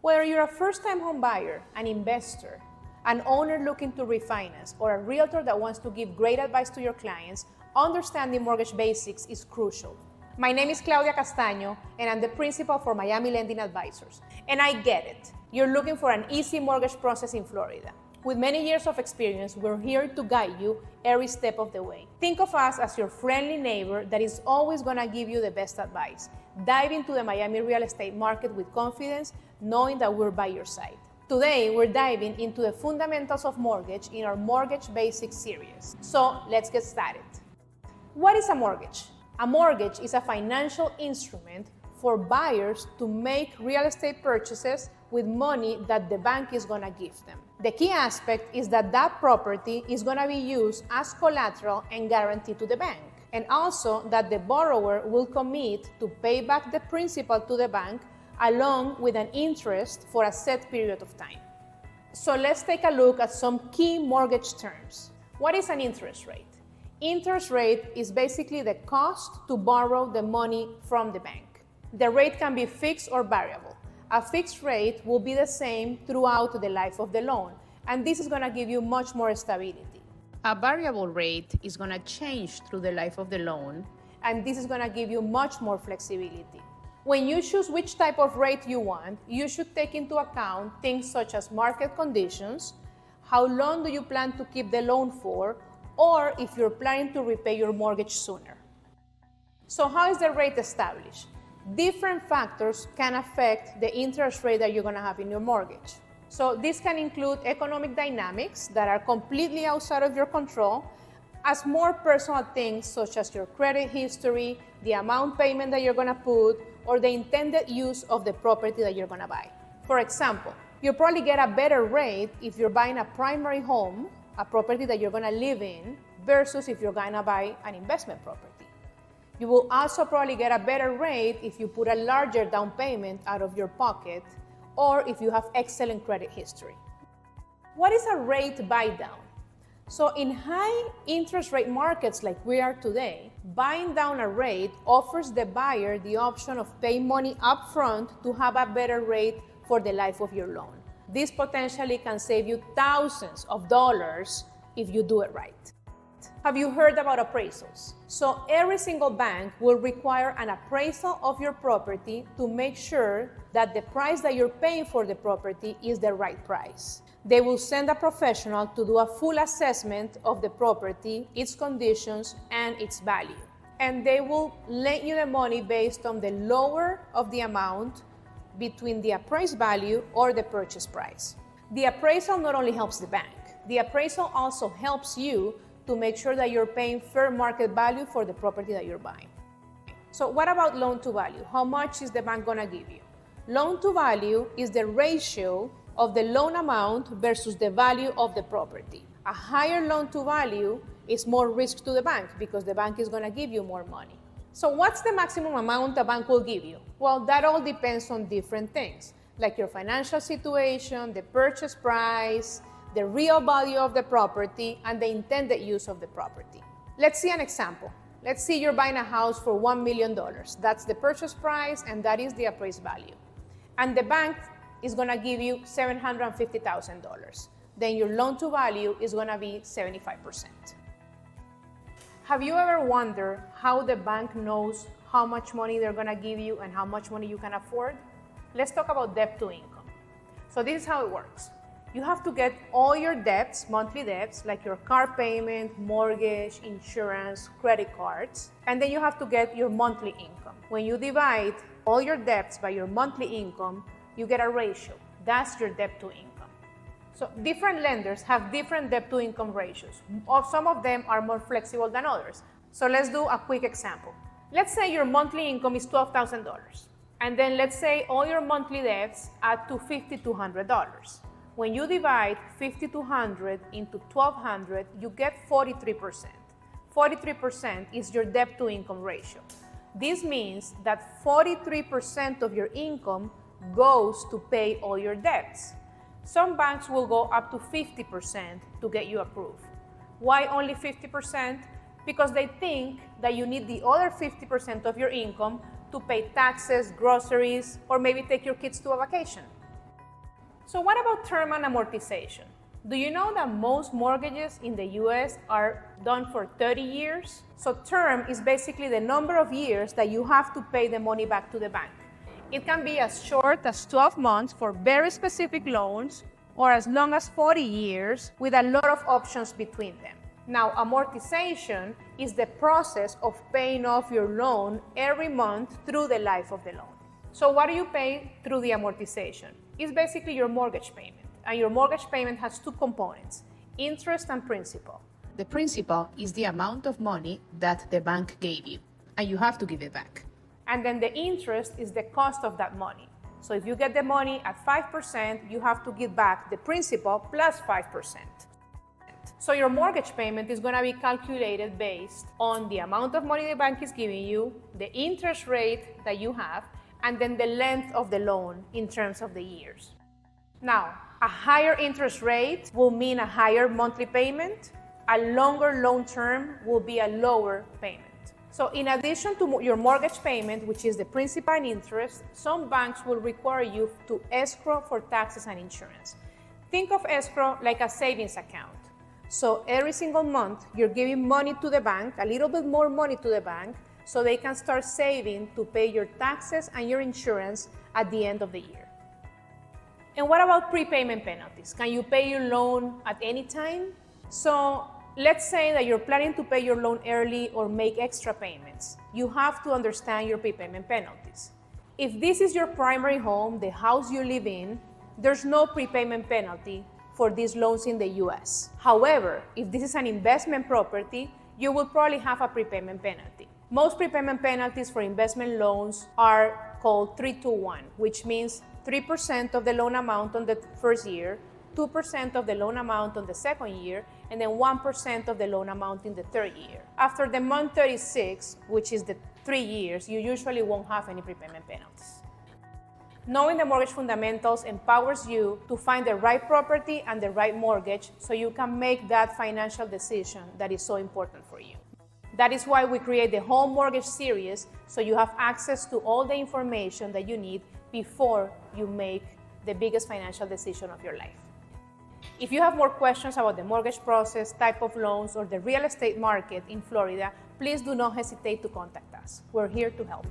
Whether you're a first-time home buyer, an investor, an owner looking to refinance, or a realtor that wants to give great advice to your clients, understanding mortgage basics is crucial. My name is Claudia Castaño, and I'm the principal for Miami Lending Advisors. And I get it. You're looking for an easy mortgage process in Florida. With many years of experience, we're here to guide you every step of the way. Think of us as your friendly neighbor that is always going to give you the best advice. Dive into the Miami real estate market with confidence, knowing that we're by your side. Today, we're diving into the fundamentals of mortgage in our Mortgage Basics series. So let's get started. What is a mortgage? A mortgage is a financial instrument for buyers to make real estate purchases with money that the bank is going to give them. The key aspect is that that property is going to be used as collateral and guaranteed to the bank, and also that the borrower will commit to pay back the principal to the bank along with an interest for a set period of time. So let's take a look at some key mortgage terms. What is an interest rate? Interest rate is basically the cost to borrow the money from the bank. The rate can be fixed or variable. A fixed rate will be the same throughout the life of the loan, and this is going to give you much more stability. A variable rate is going to change through the life of the loan, and this is going to give you much more flexibility. When you choose which type of rate you want, you should take into account things such as market conditions, how long do you plan to keep the loan for, or if you're planning to repay your mortgage sooner. So how is the rate established? Different factors can affect the interest rate that you're going to have in your mortgage. So this can include economic dynamics that are completely outside of your control, as more personal things such as your credit history, the amount payment that you're going to put, or the intended use of the property that you're going to buy. For example, you'll probably get a better rate if you're buying a primary home, a property that you're going to live in, versus if you're going to buy an investment property. You will also probably get a better rate if you put a larger down payment out of your pocket, or if you have excellent credit history. What is a rate buy down? So in high interest rate markets like we are today, buying down a rate offers the buyer the option of paying money up front to have a better rate for the life of your loan. This potentially can save you thousands of dollars if you do it right. Have you heard about appraisals? So every single bank will require an appraisal of your property to make sure that the price that you're paying for the property is the right price. They will send a professional to do a full assessment of the property, its conditions, and its value. And they will lend you the money based on the lower of the amount between the appraised value or the purchase price. The appraisal not only helps the bank, the appraisal also helps you to make sure that you're paying fair market value for the property that you're buying. So what about loan to value? How much is the bank going to give you? Loan to value is the ratio of the loan amount versus the value of the property. A higher loan to value is more risk to the bank because the bank is going to give you more money. So what's the maximum amount a bank will give you? Well, that all depends on different things, like your financial situation, the purchase price, the real value of the property, and the intended use of the property. Let's see an example. Let's say you're buying a house for $1 million. That's the purchase price, and that is the appraised value. And the bank is going to give you $750,000. Then your loan to value is going to be 75%. Have you ever wondered how the bank knows how much money they're going to give you and how much money you can afford? Let's talk about debt to income. So this is how it works. You have to get all your debts, monthly debts, like your car payment, mortgage, insurance, credit cards, and then you have to get your monthly income. When you divide all your debts by your monthly income, you get a ratio. That's your debt to income. So different lenders have different debt to income ratios. Some of them are more flexible than others. So let's do a quick example. Let's say your monthly income is $12,000. And then let's say all your monthly debts add to $5,200. When you divide $5,200 into $1,200, you get 43%. 43% is your debt to income ratio. This means that 43% of your income goes to pay all your debts. Some banks will go up to 50% to get you approved. Why only 50%? Because they think that you need the other 50% of your income to pay taxes, groceries, or maybe take your kids to a vacation. So what about term and amortization? Do you know that most mortgages in the US are done for 30 years? So term is basically the number of years that you have to pay the money back to the bank. It can be as short as 12 months for very specific loans, or as long as 40 years with a lot of options between them. Now, amortization is the process of paying off your loan every month through the life of the loan. So what do you pay through the amortization? It's basically your mortgage payment. And your mortgage payment has two components, interest and principal. The principal is the amount of money that the bank gave you, and you have to give it back. And then the interest is the cost of that money. So if you get the money at 5%, you have to give back the principal plus 5%. So your mortgage payment is going to be calculated based on the amount of money the bank is giving you, the interest rate that you have, and then the length of the loan in terms of the years. Now, a higher interest rate will mean a higher monthly payment. A longer loan term will be a lower payment. So in addition to your mortgage payment, which is the principal and interest, some banks will require you to escrow for taxes and insurance. Think of escrow like a savings account. So every single month, you're giving money to the bank, a little bit more money to the bank, so they can start saving to pay your taxes and your insurance at the end of the year. And what about prepayment penalties? Can you pay your loan at any time? So let's say that you're planning to pay your loan early or make extra payments. You have to understand your prepayment penalties. If this is your primary home, the house you live in, there's no prepayment penalty for these loans in the US. However, if this is an investment property, you will probably have a prepayment penalty. Most prepayment penalties for investment loans are called 3-2-1, which means 3% of the loan amount on the first year, 2% of the loan amount on the second year, and then 1% of the loan amount in the third year. After the month 36, which is the 3 years, you usually won't have any prepayment penalties. Knowing the mortgage fundamentals empowers you to find the right property and the right mortgage so you can make that financial decision that is so important for you. That is why we create the Home Mortgage series, so you have access to all the information that you need before you make the biggest financial decision of your life. If you have more questions about the mortgage process, type of loans, or the real estate market in Florida, please do not hesitate to contact us. We're here to help.